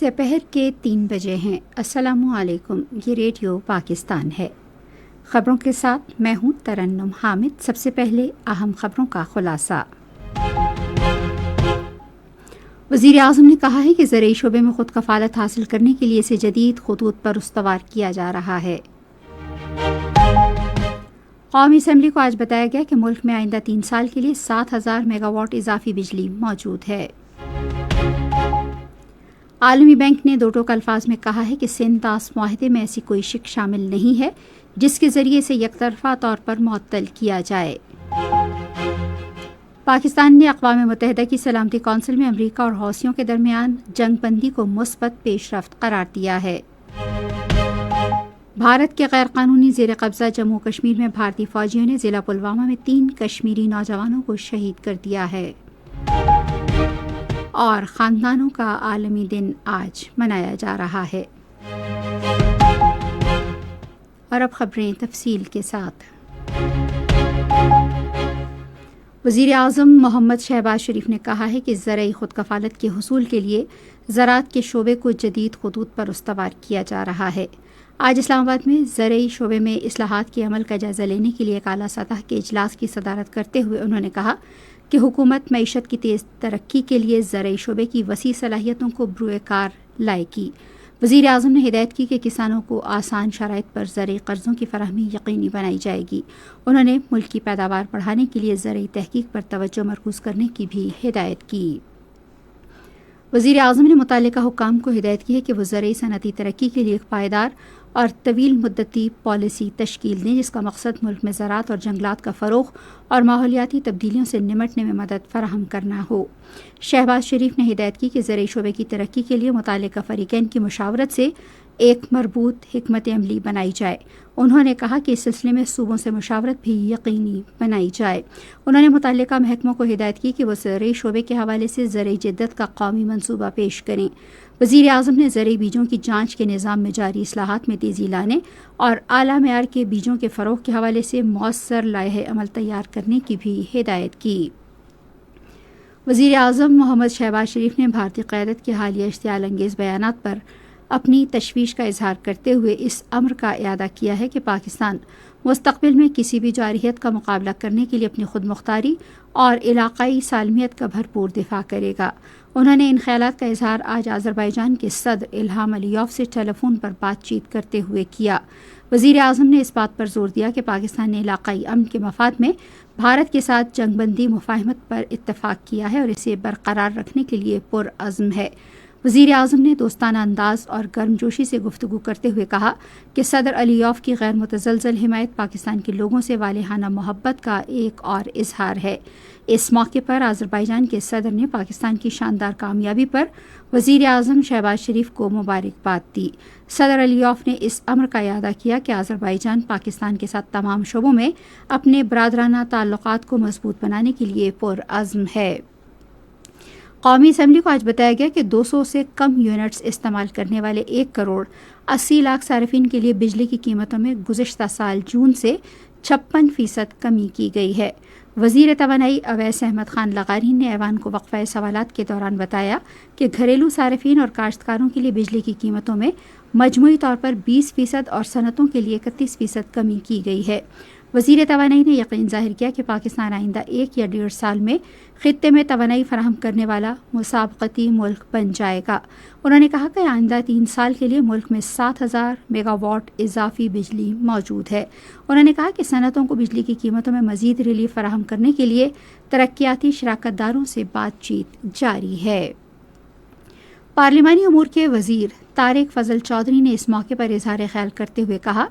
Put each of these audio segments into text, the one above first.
سپہر کے 3 بجے ہیں۔ السلام علیکم، یہ ریڈیو پاکستان ہے۔ خبروں کے ساتھ میں ہوں ترنم حامد۔ سب سے پہلے اہم خبروں کا خلاصہ۔ وزیر اعظم نے کہا ہے کہ زرعی شعبے میں خود کفالت حاصل کرنے کے لیے اسے جدید خطوط پر استوار کیا جا رہا ہے۔ قومی اسمبلی کو آج بتایا گیا کہ ملک میں آئندہ 3 سال کے لیے 7,000 میگا واٹ اضافی بجلی موجود ہے۔ عالمی بینک نے 2 ٹوک الفاظ میں کہا ہے کہ سندھ طاس معاہدے میں ایسی کوئی شق شامل نہیں ہے جس کے ذریعے اسے یک طرفہ طور پر معطل کیا جائے۔ پاکستان نے اقوام متحدہ کی سلامتی کونسل میں امریکہ اور حوثیوں کے درمیان جنگ بندی کو مثبت پیش رفت قرار دیا ہے۔ بھارت کے غیر قانونی زیر قبضہ جموں کشمیر میں بھارتی فوجیوں نے ضلع پلوامہ میں 3 کشمیری نوجوانوں کو شہید کر دیا ہے۔ اور خاندانوں کا عالمی دن آج منایا جا رہا ہے۔ اور اب خبریں تفصیل کے ساتھ۔ وزیر اعظم محمد شہباز شریف نے کہا ہے کہ زرعی خود کفالت کے حصول کے لیے زراعت کے شعبے کو جدید خطوط پر استوار کیا جا رہا ہے۔ آج اسلام آباد میں زرعی شعبے میں اصلاحات کے عمل کا جائزہ لینے کے لیے ایک اعلیٰ سطح کے اجلاس کی صدارت کرتے ہوئے انہوں نے کہا کہ حکومت معیشت کی تیز ترقی کے لیے زرعی شعبے کی وسیع صلاحیتوں کو بروئے کار لائے گی۔ وزیر اعظم نے ہدایت کی کہ کسانوں کو آسان شرائط پر زرعی قرضوں کی فراہمی یقینی بنائی جائے گی۔ انہوں نے ملک کی پیداوار بڑھانے کے لیے زرعی تحقیق پر توجہ مرکوز کرنے کی بھی ہدایت کی۔ وزیر اعظم نے متعلقہ حکام کو ہدایت کی ہے کہ وہ زرعی صنعتی ترقی کے لیے ایک پائیدار اور طویل مدتی پالیسی تشکیل دیں جس کا مقصد ملک میں زراعت اور جنگلات کا فروغ اور ماحولیاتی تبدیلیوں سے نمٹنے میں مدد فراہم کرنا ہو۔ شہباز شریف نے ہدایت کی کہ زرعی شعبے کی ترقی کے لیے متعلقہ فریقین کی مشاورت سے ایک مربوط حکمت عملی بنائی جائے۔ انہوں نے کہا کہ اس سلسلے میں صوبوں سے مشاورت بھی یقینی بنائی جائے۔ انہوں نے متعلقہ محکموں کو ہدایت کی کہ وہ زرعی شعبے کے حوالے سے زرعی جدت کا قومی منصوبہ پیش کریں۔ وزیر اعظم نے زرعی بیجوں کی جانچ کے نظام میں جاری اصلاحات میں تیزی لانے اور اعلیٰ معیار کے بیجوں کے فروغ کے حوالے سے مؤثر لائحہ عمل تیار کرنے کی بھی ہدایت کی۔ وزیر اعظم محمد شہباز شریف نے بھارتی قیادت کے حالیہ اشتعال انگیز بیانات پر اپنی تشویش کا اظہار کرتے ہوئے اس امر کا اعادہ کیا ہے کہ پاکستان مستقبل میں کسی بھی جارحیت کا مقابلہ کرنے کے لیے اپنی خود مختاری اور علاقائی سالمیت کا بھرپور دفاع کرے گا۔ انہوں نے ان خیالات کا اظہار آج آذربائیجان کے صدر الہام علیوف سے ٹیلی فون پر بات چیت کرتے ہوئے کیا۔ وزیر اعظم نے اس بات پر زور دیا کہ پاکستان نے علاقائی امن کے مفاد میں بھارت کے ساتھ جنگ بندی مفاہمت پر اتفاق کیا ہے اور اسے برقرار رکھنے کے لیے پرعزم ہے۔ وزیر اعظم نے دوستانہ انداز اور گرم جوشی سے گفتگو کرتے ہوئے کہا کہ صدر علیوف کی غیر متزلزل حمایت پاکستان کے لوگوں سے والہانہ محبت کا ایک اور اظہار ہے۔ اس موقع پر آذربائیجان کے صدر نے پاکستان کی شاندار کامیابی پر وزیر اعظم شہباز شریف کو مبارکباد دی۔ صدر علیوف نے اس امر کا اعادہ کیا کہ آذربائیجان پاکستان کے ساتھ تمام شعبوں میں اپنے برادرانہ تعلقات کو مضبوط بنانے کے لیے پرعزم ہے۔ قومی اسمبلی کو آج بتایا گیا کہ 200 سے کم یونٹس استعمال کرنے والے 1 کروڑ 80 لاکھ صارفین کے لیے بجلی کی قیمتوں میں گزشتہ سال جون سے 56% کمی کی گئی ہے۔ وزیر توانائی اویس احمد خان لغاری نے ایوان کو وقفہ سوالات کے دوران بتایا کہ گھریلو صارفین اور کاشتکاروں کے لیے بجلی کی قیمتوں میں مجموعی طور پر 20% اور صنعتوں کے لیے 31% کمی کی گئی ہے۔ وزیر توانائی نے یقین ظاہر کیا کہ پاکستان آئندہ 1 یا 1.5 سال میں خطے میں توانائی فراہم کرنے والا مسابقتی ملک بن جائے گا۔ انہوں نے کہا کہ آئندہ 3 سال کے لیے ملک میں 7,000 میگا واٹ اضافی بجلی موجود ہے۔ انہوں نے کہا کہ صنعتوں کو بجلی کی قیمتوں میں مزید ریلیف فراہم کرنے کے لیے ترقیاتی شراکت داروں سے بات چیت جاری ہے۔ پارلیمانی امور کے وزیر طارق فضل چودھری نے اس موقع پر اظہار خیال کرتے ہوئے کہا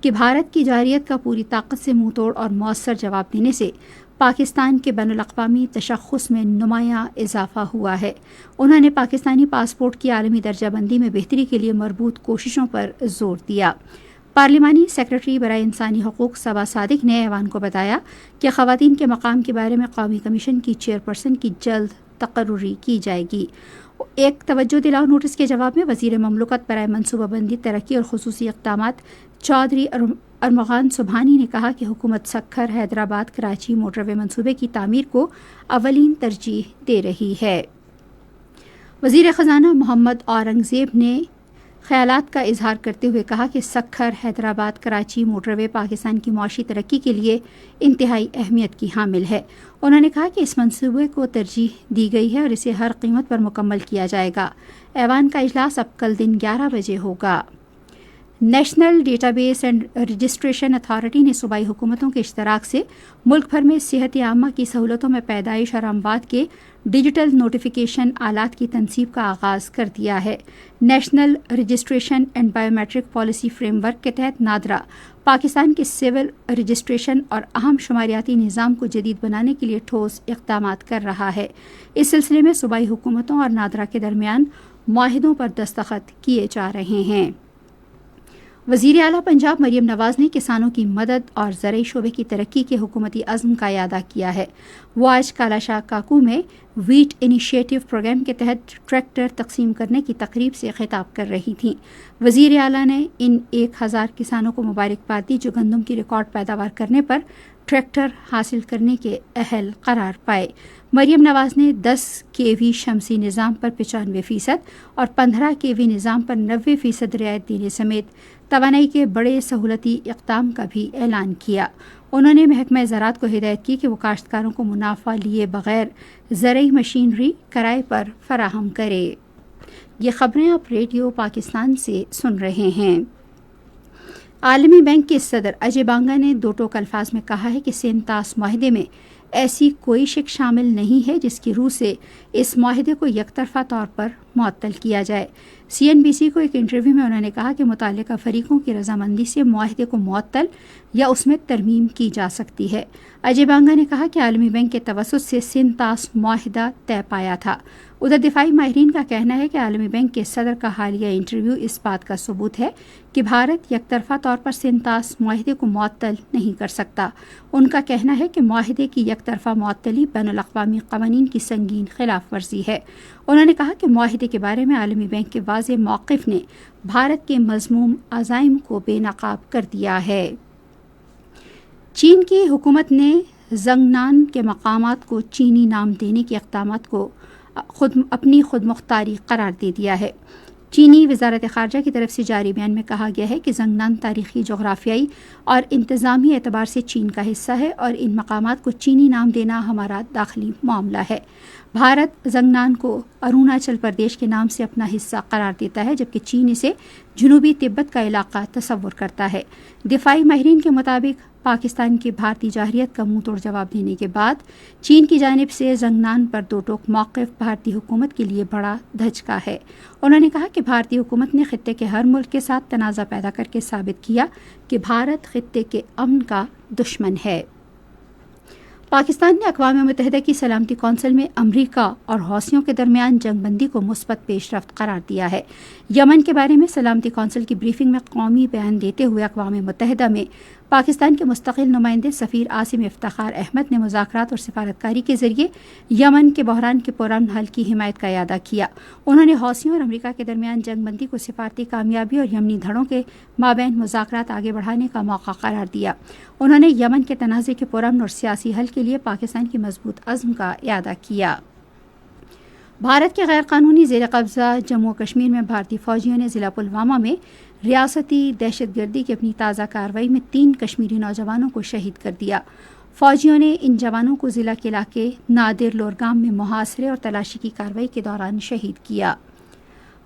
کہ بھارت کی جارحیت کا پوری طاقت سے منہ توڑ اور مؤثر جواب دینے سے پاکستان کے بین الاقوامی تشخص میں نمایاں اضافہ ہوا ہے۔ انہوں نے پاکستانی پاسپورٹ کی عالمی درجہ بندی میں بہتری کے لیے مربوط کوششوں پر زور دیا۔ پارلیمانی سیکرٹری برائے انسانی حقوق صبا صادق نے ایوان کو بتایا کہ خواتین کے مقام کے بارے میں قومی کمیشن کی چیئرپرسن کی جلد تقرری کی جائے گی۔ ایک توجہ دلاؤ نوٹس کے جواب میں وزیر مملکت برائے منصوبہ بندی ترقی اور خصوصی اقدامات چودھری ارمغان سبحانی نے کہا کہ حکومت سکھر حیدرآباد کراچی موٹر وے منصوبے کی تعمیر کو اولین ترجیح دے رہی ہے۔ وزیر خزانہ محمد اورنگزیب نے خیالات کا اظہار کرتے ہوئے کہا کہ سکھر، حیدرآباد، کراچی موٹر وے پاکستان کی معاشی ترقی کے لیے انتہائی اہمیت کی حامل ہے۔ انہوں نے کہا کہ اس منصوبے کو ترجیح دی گئی ہے اور اسے ہر قیمت پر مکمل کیا جائے گا۔ ایوان کا اجلاس اب کل دن 11 بجے ہوگا۔ National data base and registration authority نے صوبائی حکومتوں کے اشتراک سے ملک بھر میں صحت عامہ کی سہولتوں میں پیدائش اور اموات کے ڈیجیٹل نوٹیفیکیشن آلات کی تنصیب کا آغاز کر دیا ہے۔ National registration and biometric policy framework کے تحت نادرا پاکستان کے سول رجسٹریشن اور اہم شماریاتی نظام کو جدید بنانے کے لیے ٹھوس اقدامات کر رہا ہے۔ اس سلسلے میں صوبائی حکومتوں اور نادرا کے درمیان معاہدوں پر دستخط کیے جا رہے ہیں۔ وزیر اعلیٰ پنجاب مریم نواز نے کسانوں کی مدد اور زرعی شعبے کی ترقی کے حکومتی عزم کا اعادہ کیا ہے۔ وہ آج کالا شاہ کاکو میں ویٹ انیشیٹو پروگرام کے تحت ٹریکٹر تقسیم کرنے کی تقریب سے خطاب کر رہی تھیں۔ وزیر اعلیٰ نے ان 1000 کسانوں کو مبارکباد دی جو گندم کی ریکارڈ پیداوار کرنے پر ٹریکٹر حاصل کرنے کے اہل قرار پائے۔ مریم نواز نے 10 kV شمسی نظام پر 95% اور 15 kV نظام پر 90% رعایت دینے سمیت توانائی کے بڑے سہولتی اقدام کا بھی اعلان کیا۔ انہوں نے محکمہ زراعت کو ہدایت کی کہ وہ کاشتکاروں کو منافع لیے بغیر زرعی مشینری کرائے پر فراہم کرے۔ یہ خبریں آپ ریڈیو پاکستان سے سن رہے ہیں۔ عالمی بینک کے صدر اجے بانگا نے دو ٹوک الفاظ میں کہا ہے کہ سینتاس معاہدے میں ایسی کوئی شک شامل نہیں ہے جس کی روح سے اس معاہدے کو یک طرفہ طور پر معطل کیا جائے۔ CNBC کو ایک انٹرویو میں انہوں نے کہا کہ متعلقہ فریقوں کی رضامندی سے معاہدے کو معطل یا اس میں ترمیم کی جا سکتی ہے۔ اجے بانگا نے کہا کہ عالمی بینک کے توسط سے سینتاس معاہدہ طے پایا تھا۔ ادھر دفاعی ماہرین کا کہنا ہے کہ عالمی بینک کے صدر کا حالیہ انٹرویو اس بات کا ثبوت ہے کہ بھارت یک طرفہ طور پر سینتاس معاہدے کو معطل نہیں کر سکتا۔ ان کا کہنا ہے کہ معاہدے کی یک طرفہ معطلی بین الاقوامی قوانین کی سنگین خلاف ورزی ہے۔ انہوں نے کہا کہ معاہدے کے بارے میں عالمی بینک کے واضح موقف نے بھارت کے مذموم عزائم کو بے نقاب کر دیا ہے۔ چین کی حکومت نے زنگنان کے مقامات کو چینی نام دینے کے اقدامات کو اپنی خود مختاری قرار دے دیا ہے۔ چینی وزارت خارجہ کی طرف سے جاری بیان میں کہا گیا ہے کہ زنگنان تاریخی، جغرافیائی اور انتظامی اعتبار سے چین کا حصہ ہے اور ان مقامات کو چینی نام دینا ہمارا داخلی معاملہ ہے۔ بھارت زنگنان کو اروناچل پردیش کے نام سے اپنا حصہ قرار دیتا ہے جبکہ چین اسے جنوبی تبت کا علاقہ تصور کرتا ہے۔ دفاعی ماہرین کے مطابق پاکستان کی بھارتی جارحیت کا منہ توڑ جواب دینے کے بعد چین کی جانب سے زنگنان پر دو ٹوک موقف بھارتی حکومت کے لیے بڑا دھچکا ہے۔ انہوں نے کہا کہ بھارتی حکومت نے خطے کے ہر ملک کے ساتھ تنازع پیدا کر کے ثابت کیا کہ بھارت خطے کے امن کا دشمن ہے۔ پاکستان نے اقوام متحدہ کی سلامتی کونسل میں امریکہ اور حوثیوں کے درمیان جنگ بندی کو مثبت پیش رفت قرار دیا ہے۔ یمن کے بارے میں سلامتی کونسل کی بریفنگ میں قومی بیان دیتے ہوئے اقوام متحدہ میں پاکستان کے مستقل نمائندے سفیر عاصم افتخار احمد نے مذاکرات اور سفارتکاری کے ذریعے یمن کے بحران کے پرامن حل کی حمایت کا اعادہ کیا۔ انہوں نے حوثیوں اور امریکہ کے درمیان جنگ بندی کو سفارتی کامیابی اور یمنی دھڑوں کے مابین مذاکرات آگے بڑھانے کا موقع قرار دیا۔ انہوں نے یمن کے تنازع کے پرامن اور سیاسی حل کے لیے پاکستان کی مضبوط عزم کا اعادہ کیا۔ بھارت کے غیر قانونی زیر قبضہ جموں و کشمیر میں بھارتی فوجیوں نے ضلع پلوامہ میں ریاستی دہشت گردی کی اپنی تازہ کارروائی میں 3 کشمیری نوجوانوں کو شہید کر دیا۔ فوجیوں نے ان جوانوں کو ضلع کے علاقے نادر لورگام میں محاصرے اور تلاشی کی کارروائی کے دوران شہید کیا۔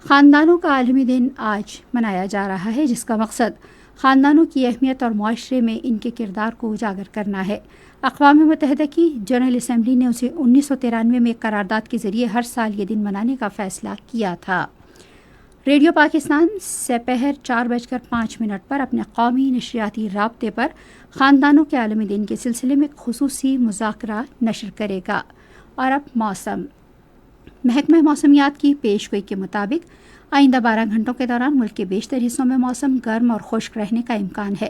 خاندانوں کا عالمی دن آج منایا جا رہا ہے جس کا مقصد خاندانوں کی اہمیت اور معاشرے میں ان کے کردار کو اجاگر کرنا ہے۔ اقوام متحدہ کی جنرل اسمبلی نے اسے 1993 میں ایک قرارداد کے ذریعے ہر سال یہ دن منانے کا فیصلہ کیا تھا۔ ریڈیو پاکستان سپہر 4:05 پر اپنے قومی نشریاتی رابطے پر خاندانوں کے عالمی دن کے سلسلے میں خصوصی مذاکرہ نشر کرے گا۔ اور اب موسم۔ محکمہ موسمیات کی پیش گوئی کے مطابق آئندہ 12 گھنٹوں کے دوران ملک کے بیشتر حصوں میں موسم گرم اور خشک رہنے کا امکان ہے،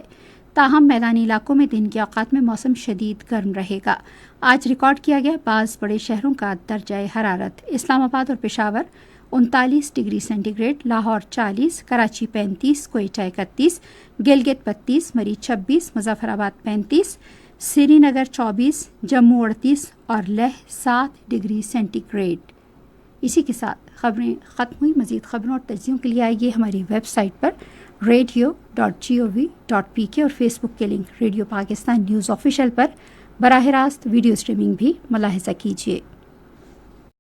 تاہم میدانی علاقوں میں دن کے اوقات میں موسم شدید گرم رہے گا۔ آج ریکارڈ کیا گیا بعض بڑے شہروں کا درجہ حرارت: اسلام آباد اور Peshawar 39 degree centigrade, Lahore 40، Karachi 35، Quetta 31، Gilgit 32، مریخ 26، مظفر آباد 35، سری نگر 24، جموں 38 اور لیہ 7 ڈگری سینٹی گریڈ۔ اسی کے ساتھ خبریں ختم ہوئی. مزید خبروں اور تجزیوں کے لیے آئیے ہماری ویب سائٹ پر radio.gov.pk اور فیس بک کے link radio Pakistan news official پر براہ راست ویڈیو اسٹریمنگ بھی ملاحظہ کیجیے.